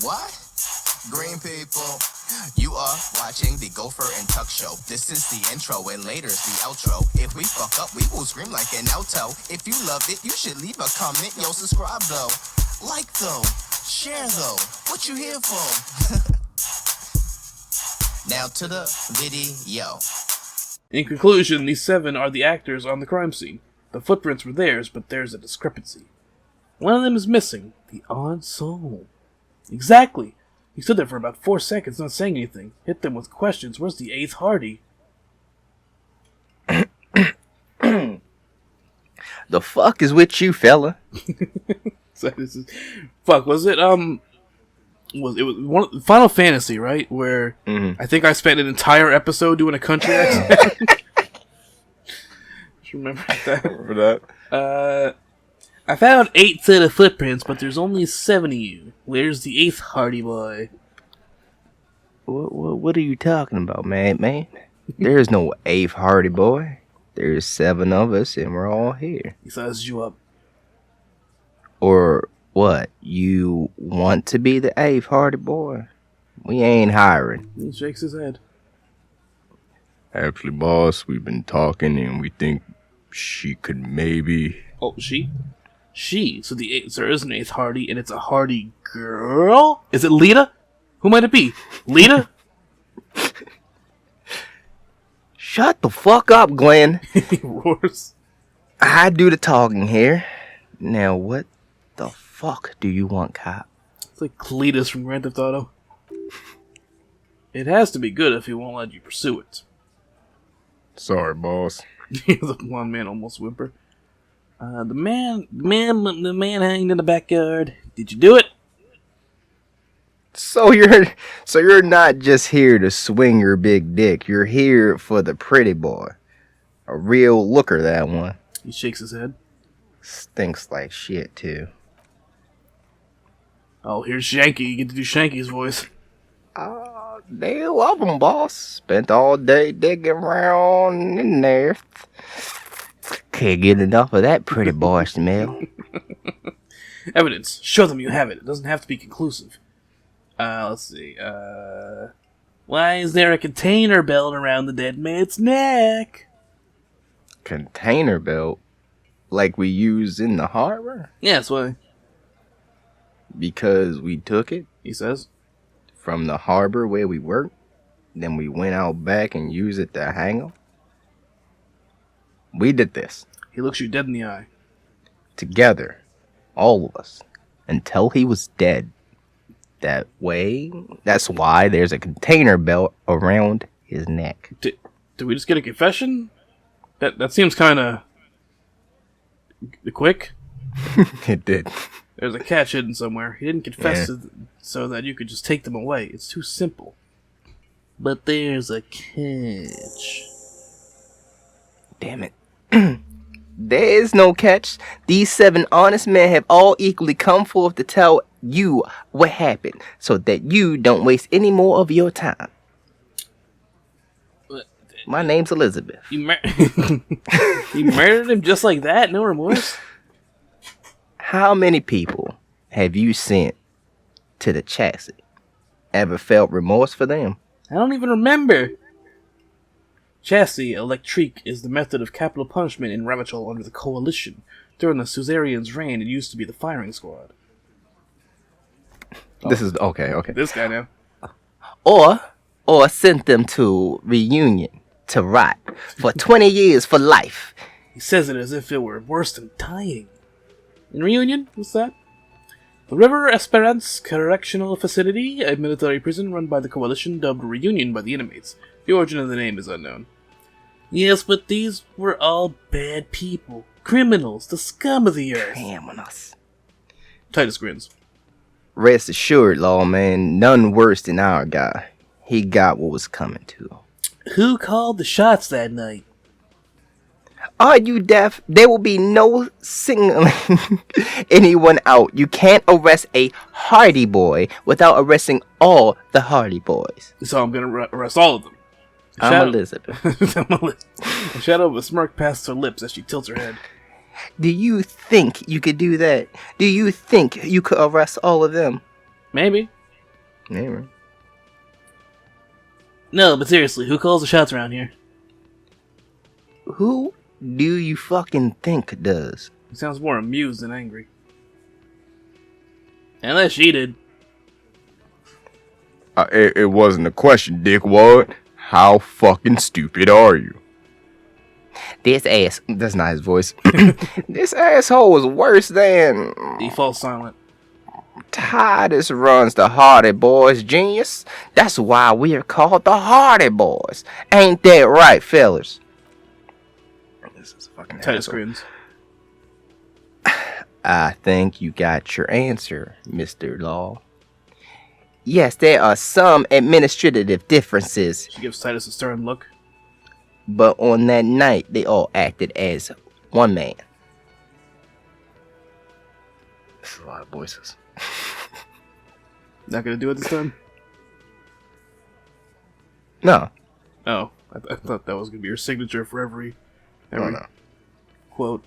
What? Green people, you are watching the Gopher and Tuck show. This is the intro and later's the outro. If we fuck up, we will scream like an alto. If you love it, you should leave a comment. Yo, subscribe though. Like though. Share though. What you here for? Now to the video. In conclusion, these 7 are the actors on the crime scene. The footprints were theirs, but there's a discrepancy. One of them is missing. The odd soul. Exactly. He stood there for about 4 seconds, not saying anything. Hit them with questions. Where's the 8th Hardy? The fuck is with you, fella? So fuck, was it was one of Final Fantasy, right? Where I think I spent an entire episode doing a country accent. Just remember that. Remember that? I found 8 set of footprints, but there's only 7 of you. Where's the 8th Hardy boy? What are you talking about, man? There's no 8th Hardy boy. There's 7 of us, and we're all here. He sizes you up. Or what? You want to be the 8th Hardy boy? We ain't hiring. He shakes his head. Actually, boss, we've been talking, and we think she could maybe... Oh, she? She. So there is an 8th Hardy, and it's a Hardy girl? Is it Lita? Who might it be? Lita? Shut the fuck up, Glenn. He roars. I do the talking here. Now, what the fuck do you want, cop? It's like Cletus from Grand Theft Auto. It has to be good if he won't let you pursue it. Sorry, boss. The blonde man almost whimper. The man hanged in the backyard. Did you do it? So you're not just here to swing your big dick. You're here for the pretty boy. A real looker, that one. He shakes his head. Stinks like shit, too. Oh, here's Shanky. You get to do Shanky's voice. They love him, boss. Spent all day digging around in there. Can't get enough of that pretty boy smell. Evidence. Show them you have it. It doesn't have to be conclusive. Let's see. Why is there a container belt around the dead man's neck? Container belt? Like we use in the harbor? Yeah, that's why. Because we took it? He says. From the harbor where we worked? Then we went out back and used it to hang him? We did this. He looks you dead in the eye. Together. All of us. Until he was dead. That's why there's a container belt around his neck. Did we just get a confession? That seems kind of quick. It did. There's a catch hidden somewhere. He didn't confess so that you could just take them away. It's too simple. But there's a catch. Damn it. There is no catch. These 7 honest men have all equally come forth to tell you what happened, so that you don't waste any more of your time. My name's Elizabeth. You murdered him just like that? No remorse? How many people have you sent to the chassis? Ever felt remorse for them? I don't even remember. Chassis électrique is the method of capital punishment in Ravachol under the Coalition. During the Suzerain's reign, it used to be the firing squad. This is okay. This guy now. Or sent them to Reunion to rot for 20 years for life. He says it as if it were worse than dying. In Reunion? What's that? The River Esperance Correctional Facility, a military prison run by the Coalition, dubbed Reunion by the inmates. The origin of the name is unknown. Yes, but these were all bad people. Criminals, the scum of the earth. Criminals. Titus grins. Rest assured, lawman, none worse than our guy. He got what was coming to him. Who called the shots that night? Are you deaf? There will be no singling anyone out. You can't arrest a Hardy boy without arresting all the Hardy boys. So I'm gonna arrest all of them. I'm Elizabeth. The shadow of a smirk passes her lips as she tilts her head. Do you think you could do that? Do you think you could arrest all of them? Maybe. Yeah, man. No, but seriously, who calls the shots around here? Who do you fucking think does? He sounds more amused than angry. Unless she did. It wasn't a question, dickwad. How fucking stupid are you? This ass. That's not his voice. This asshole is worse than. He falls silent. Titus runs the Hardy Boys, genius. That's why we are called the Hardy Boys. Ain't that right, fellas? This is a fucking Titus asshole. grins. I think you got your answer, Mr. Law. Yes, there are some administrative differences, She gives Titus a stern look. but on that night, they all acted as one man. That's a lot of voices. Not gonna do it this time? No. Oh, I thought that was gonna be your signature for every No. quote.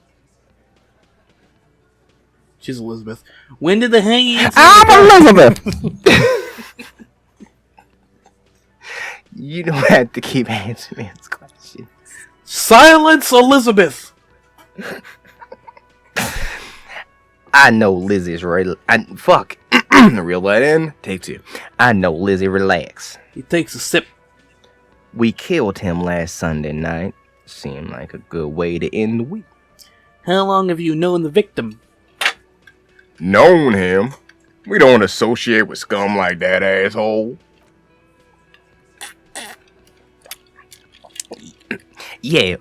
She's Elizabeth. When did the hanging incident I'm Elizabeth! You don't have to keep answering this question. Silence, Elizabeth! I know Lizzie's real. Fuck. Reel that in. Take two. I know Lizzie. Relax. He takes a sip. We killed him last Sunday night. Seemed like a good way to end the week. How long have you known the victim? Known him? We don't associate with scum like that, asshole. Yeah,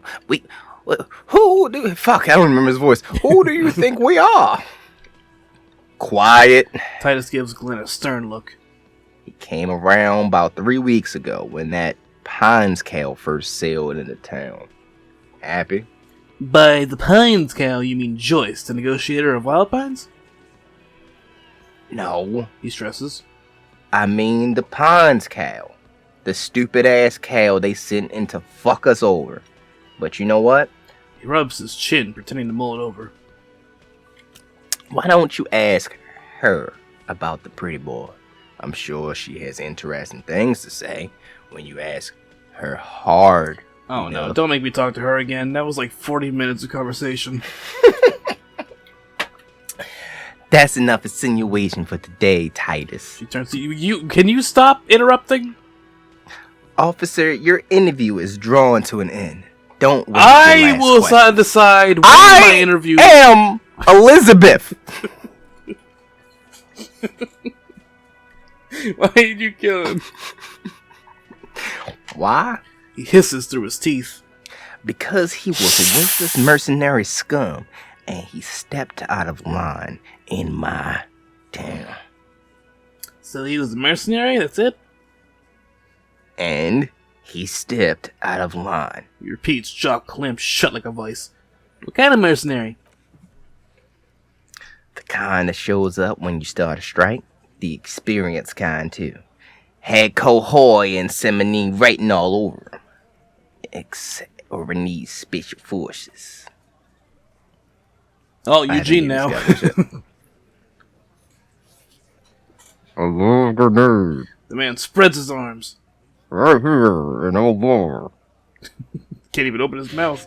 who do... Fuck, I don't remember his voice. Who do you think we are? Quiet. Titus gives Glenn a stern look. He came around about 3 weeks ago when that Pines cow first sailed into town. Happy? By the Pines cow, you mean Joyce, the negotiator of Wild Pines? No, He stresses. I mean the Pines cow. The stupid ass cow they sent in to fuck us over. But you know what? He rubs his chin, pretending to mull it over. Why don't you ask her about the pretty boy? I'm sure she has interesting things to say when you ask her hard. Oh no, enough. don't make me talk to her again. That was like 40 minutes of conversation. That's enough insinuation for today, Titus. She turns to you. Can you stop interrupting? Officer, your interview is drawn to an end. Don't waste I your last will question. decide when my interview. am Elizabeth. Why did you kill him? Why? He hisses through his teeth. Because he was a worthless mercenary scum, and he stepped out of line in my town. So he was a mercenary. That's it. And he stepped out of line. He repeats, jaw clamped shut like a vice. What kind of mercenary? The kind that shows up when you start a strike. The experienced kind, too. Had Cohoy and Seminine writing all over him. Except over these special forces. Oh, I Eugene haven't now. even discovered shit. A little grenade. The man spreads his arms. Right here in Old Bar. Can't even open his mouth.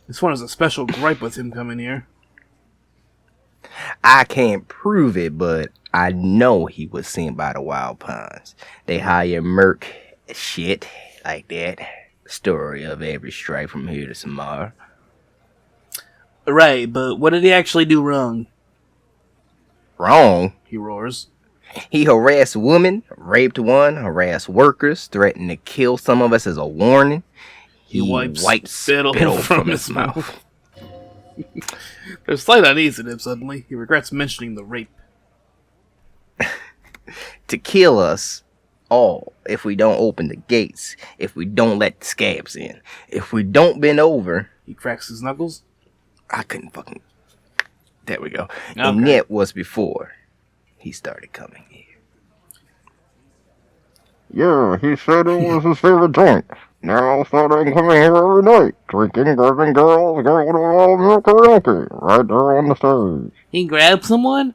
This one has a special gripe with him coming here. I can't prove it, but I know he was seen by the Wild Pines. They hire Merc shit like that. Story of every strike from here to Samar. Right, but what did he actually do wrong? Wrong. He roars. He harassed women, raped one, harassed workers, threatened to kill some of us as a warning. He wipes spittle spittle from his mouth. There's slight uneasiness suddenly. He regrets mentioning the rape. To kill us all if we don't open the gates, if we don't let the scabs in, if we don't bend over. He cracks his knuckles. I couldn't fucking... There we go. Okay. And that was before he started coming here. Yeah, he said it was his favorite joint. Now starting coming here every night, drinking, grabbing girls, going to all milk karaoke, right there on the stage. He grabbed someone?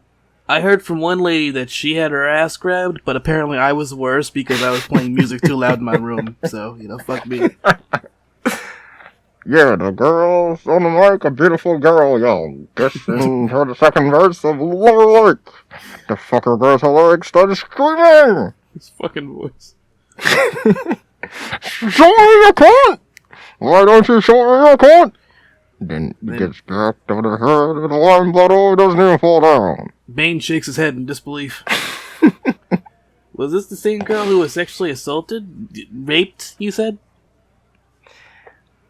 I heard from one lady that she had her ass grabbed, but apparently I was worse because I was playing music too loud in my room. So, fuck me. Yeah, the girl's on the mic, a beautiful girl, yo. Listen to the second verse of Lower Lake. The fucker girls her legs started screaming. His fucking voice. Show me your cunt! Why don't you show me your cunt? Then he gets back to the head of the lime bottle, doesn't even fall down. Bane shakes his head in disbelief. Was this the same girl who was sexually assaulted? Raped, you said?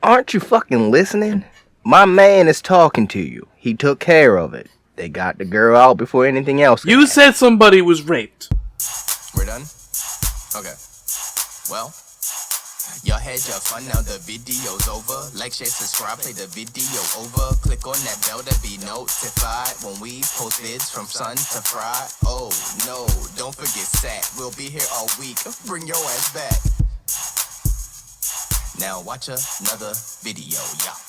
Aren't you fucking listening? My man is talking to you. He took care of it. They got the girl out before anything else. You said somebody was raped. We're done? Okay. Well, y'all had your fun, now the video's over. Like, share, subscribe, play the video over. Click on that bell to be notified when we post vids from sun to fry. Oh, no, don't forget Sat. We'll be here all week. Bring your ass back. Now watch another video, y'all.